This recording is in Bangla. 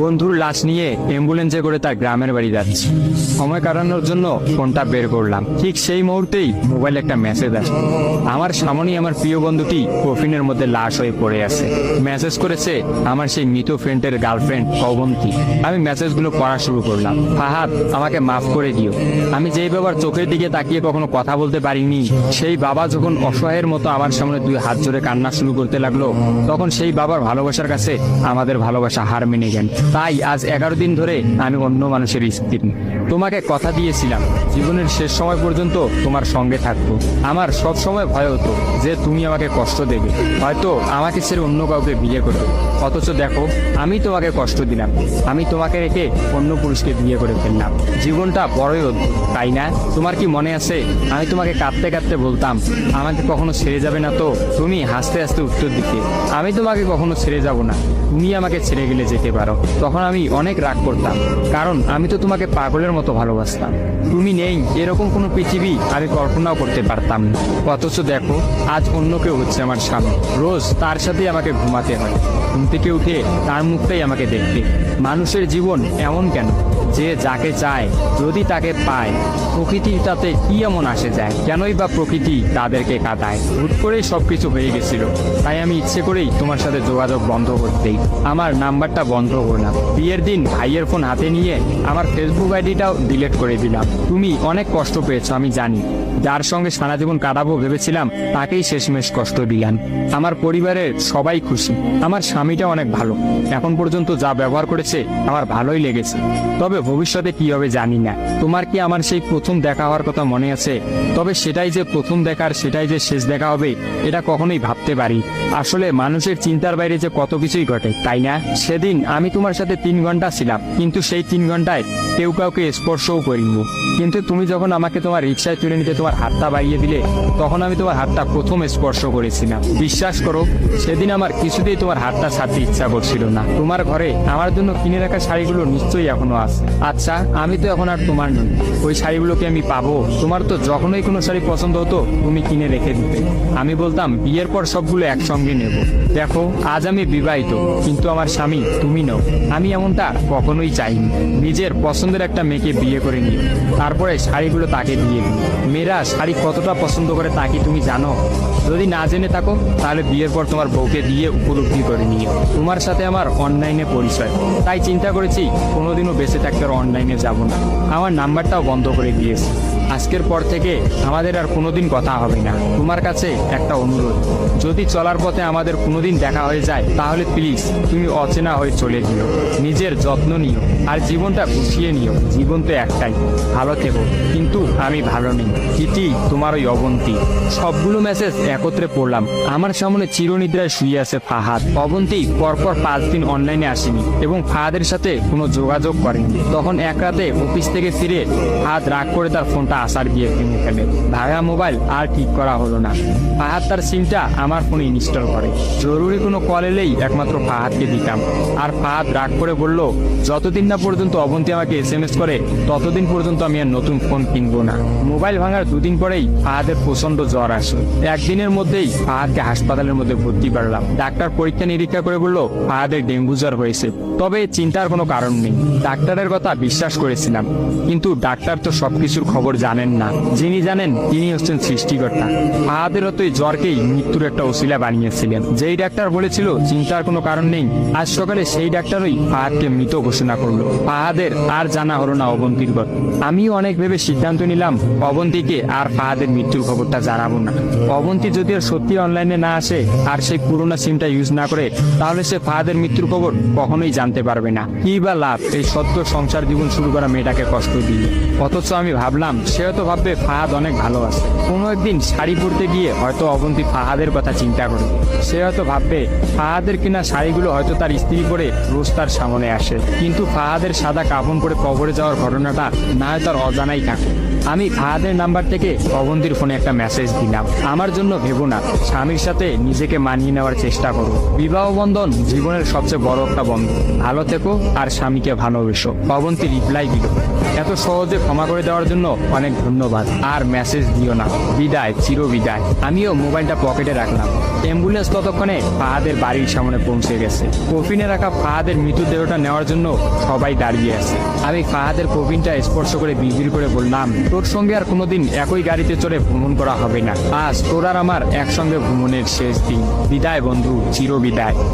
বন্ধুর লাশ নিয়ে অ্যাম্বুলেন্সে করে তার গ্রামের বাড়ি যাচ্ছি। সময় কাটানোর জন্য ফোনটা বের করলাম। ঠিক সেই মুহূর্তেই মোবাইলে একটা মেসেজ আসে। আমার সামনেই আমার প্রিয় বন্ধুটি কফিনের মধ্যে লাশ হয়ে পড়ে আছে। মেসেজ করেছে আমার সেই মৃত ফ্রেন্ডের গার্লফ্রেন্ড অবন্তী। আমি মেসেজগুলো পড়া শুরু করলাম। ফাহাদ, আমাকে মাফ করে দিও। আমি যেই বাবার চোখের দিকে তাকিয়ে কখনো কথা বলতে পারিনি, সেই বাবা যখন অসহায়ের মতো আমার সামনে দুই হাত জোড়ে কান্না শুরু করতে লাগলো, তখন সেই বাবার ভালোবাসার কাছে আমাদের ভালোবাসা হার মেনে গেল। তাই আজ 11 দিন ধরে আমি অন্য মানুষের স্ত্রী। তোমাকে কথা দিয়েছিলাম জীবনের শেষ সময় পর্যন্ত তোমার সঙ্গে থাকবো। আমার সব সময় ভয় হতো যে তুমি আমাকে কষ্ট দেবে, হয়তো আমাকে ছেড়ে অন্য কাউকে বিয়ে করবে। অথচ দেখো, আমি তোমাকে কষ্ট দিলাম, আমি তোমাকে রেখে অন্য পুরুষকে বিয়ে করে ফেললাম। জীবনটা বড়ই অদ্ভুত, তাই না? তোমার কি মনে আছে আমি তোমাকে কাঁদতে কাঁদতে বলতাম আমাকে কখনো ছেড়ে যাবে না? তো তুমি হাসতে হাসতে উত্তর দিতে আমি তোমাকে কখনো ছেড়ে যাব না, তুমি আমাকে ছেড়ে গেলে যেতে পারো। তখন আমি অনেক রাগ করতাম, কারণ আমি তো তোমাকে পাগলের মতো ভালোবাসতাম। তুমি নেই এরকম কোনো পৃথিবী আমি কল্পনাও করতে পারতাম না। অথচ দেখো, আজ অন্য কেউ হচ্ছে আমার স্বামী। রোজ তার সাথেই আমাকে ঘুমাতে হয়, ঘুম থেকে উঠে তার মুখটাই আমাকে দেখতে। মানুষের জীবন এমন কেন যে যাকে চায় যদি তাকে পায়? প্রকৃতির তাতে কি এমন আসে যায়? কেনই বা প্রকৃতি তাদেরকে কাঁদায়? হুট করেই সবকিছু হয়ে গেছিল, তাই আমি ইচ্ছে করেই তোমার সাথে যোগাযোগ বন্ধ করতেই আমার নাম্বারটা বন্ধ করলাম। বিয়ের দিন ভাইয়ের ফোন হাতে নিয়ে আমার ফেসবুক আইডিটাও ডিলিট করে দিলাম। তুমি অনেক কষ্ট পেয়েছো আমি জানি, যার সঙ্গে সারা জীবন কাটাবো ভেবেছিলাম তাকেই শেষমেশ কষ্ট দিলাম। আমার পরিবারের সবাই খুশি, আমার স্বামীটা অনেক ভালো, এখন পর্যন্ত যা ব্যবহার করেছে আমার ভালোই লেগেছে। তবে ভবিষ্যতে কি হবে জানি না। তোমার কি আমার সেই প্রথম দেখা হওয়ার কথা মনে আছে? তবে সেটাই যে প্রথম দেখার, সেটাই যে শেষ দেখা হবে, এটা কখনোই ভাবতে পারি। আসলে মানুষের চিন্তার বাইরে যে কত কিছুই ঘটে, তাই না? সেদিন আমি তোমার সাথে 3 ঘন্টা ছিলাম, কিন্তু সেই 3 ঘন্টায় কেউ কাউকে স্পর্শও করিনি। কিন্তু তুমি যখন আমাকে তোমার রিক্সায় তুলে নিতে তোমার হাতটা বাড়িয়ে দিলে, তখন আমি তোমার হাতটা প্রথম স্পর্শ করেছিলাম। বিশ্বাস করো, সেদিন আমার কিছুতেই তোমার হাতটা ছাড়তে ইচ্ছা করছিল না। তোমার ঘরে আমার জন্য কিনে রাখা শাড়িগুলো নিশ্চয়ই এখনো আছে। আচ্ছা, আমি তো এখন আর তোমার নই, ওই শাড়িগুলোকে আমি পাবো? তোমার তো যখনই কোনো শাড়ি পছন্দ হতো তুমি কিনে রেখে দিতে, আমি বলতাম বিয়ের পর সবগুলো একসঙ্গে নেব। দেখো, আজ আমি বিবাহিত, কিন্তু আমার স্বামী তুমি নও। আমি এমনটা কখনোই চাইনি। নিজের পছন্দের একটা মেয়েকে বিয়ে করে নিও, তারপরে শাড়িগুলো তাকে দিয়ে দিই। মেয়েরা শাড়ি কতটা পছন্দ করে তা কি তুমি জানো? যদি না জেনে থাকো তাহলে বিয়ের পর তোমার বউকে দিয়ে উপলব্ধি করে নিও। তোমার সাথে আমার অনলাইনে পরিচয়, তাই চিন্তা করেছি কোনোদিনও বেঁচে থাকতে আর অনলাইনে যাব না। আমার নাম্বারটাও বন্ধ করে দিয়েছি। আজকের পর থেকে আমাদের আর কোনোদিন কথা হবে না। তোমার কাছে একটা অনুরোধ, যদি চলার পথে আমাদের কোনোদিন দেখা হয়ে যায় তাহলে প্লিজ তুমি অচেনা হয়ে চলে দিও। নিজের যত্ন নিও আর জীবনটা গুছিয়ে নিও। জীবন তো একটাই, ভালো থেকো। কিন্তু আমি ভালো নেই। ইতি, তোমার ওই অবন্তী। সবগুলো মেসেজ একত্রে পড়লাম। আমার সামনে চিরনিদ্রায় শুয়ে আছে ফাহাদ। অবন্তী পরপর 5 দিন অনলাইনে আসেনি এবং ফাহাদের সাথে কোনো যোগাযোগ করেনি। তখন এক রাতে অফিস থেকে ফিরে ফাহাদ রাগ করে তার ফোনটা আসার গিয়ে ভেঙে ফেলে। ভাঙা মোবাইল আর ঠিক করা হলো না। ফাহাদ তার সিমটা আমার ফোনে ইনস্টল করে। জরুরি কোনো কল এলেই একমাত্র ফাহাদকে দিতাম। আর ফাহাদ রাগ করে বলল, যতদিন না পর্যন্ত অবন্তী আমাকে SMS করে ততদিন পর্যন্ত আমি আর নতুন ফোন কিনবো না। মোবাইল ভাঙার 2 দিন পরেই ফাহাদের প্রচন্ড জ্বর আসে। একদিনের মধ্যেই ফাহাদকে হাসপাতালের মধ্যে ভর্তি করলাম। ডাক্তার পরীক্ষা নিরীক্ষা করে বলল ফাহাদের ডেঙ্গু জ্বর হয়েছে। তবে চিন্তার কোনো কারণ নেই, ডাক্তারের কথা বিশ্বাস করেছিলাম। কিন্তু ডাক্তার তো সবকিছুর খবর জানেন না, যিনি জানেন তিনি হচ্ছেন সৃষ্টিকর্তা। ফাহাদের হতোই জ্বরকেই মৃত্যুর একটা ওসিলা বানিয়েছিলেন। যেই ডাক্তার বলেছিল চিন্তার কোনো কারণ নেই, আজ সকালে সেই ডাক্তারই ফাহাদকে মৃত ঘোষণা করলো। ফাহাদের আর জানা হলো না অবন্তীর কথা। আমিও অনেক ভেবে সিদ্ধান্ত নিলাম অবন্তীকে আর ফাহাদের মৃত্যুর খবরটা জানাবো না। অবন্তী যদি আর সত্যি অনলাইনে না আসে আর সেই পুরোনো সিমটা ইউজ না করে, তাহলে সে ফাহাদের মৃত্যুর খবর কখনোই জানতে পারবে না। কি বা লাভ এই সত্য সংসার জীবন শুরু করা মেয়েটাকে কষ্ট দিয়ে? অথচ আমি ভাবলাম সে হয়তো ভাববে ফাহাদ অনেক ভালো আছে। কোনো একদিন শাড়ি পরতে গিয়ে হয়তো অবন্তী ফাহাদের কথা চিন্তা করে। সে হয়তো ভাববে ফাহাদের কিনা শাড়িগুলো হয়তো তার স্ত্রী পরে রোজ তার সামনে আসে, কিন্তু ফাহাদের সাদা কাপড় পরে কবরে যাওয়ার ঘটনাটা না হয় তার অজানাই থাকে। আমি ফাহাদের নাম্বার থেকে অবন্তীর ফোনে একটা মেসেজ দিলাম, আমার জন্য ভেবো না, স্বামীর সাথে নিজেকে মানিয়ে নেওয়ার চেষ্টা করো। বিবাহ বন্ধন জীবনের সবচেয়ে বড় একটা বন্ধন, ভালো থেকো আর স্বামীকে ভালোবেসো। অবন্তী রিপ্লাই দিল, এত সহজে ক্ষমা করে দেওয়ার জন্য অনেক অনেক ধন্যবাদ, আর মেসেজ দিও না, বিদায়, চির বিদায়। আমিও মোবাইলটা পকেটে রাখলাম। অ্যাম্বুলেন্স ততক্ষণে ফাহাদের বাড়ির সামনে পৌঁছে গেছে। কফিনে রাখা ফাহাদের মৃতদেহটা নেওয়ার জন্য সবাই দাঁড়িয়ে আছে। আমি ফাহাদের কফিনটা স্পর্শ করে বিড়বিড় করে বললাম, তোর সঙ্গে আর কোনোদিন একই গাড়িতে চড়ে ভ্রমণ করা হবে না। আজ তোর আর আমার একসঙ্গে ভ্রমণের শেষ দিন। বিদায় বন্ধু, চির বিদায়।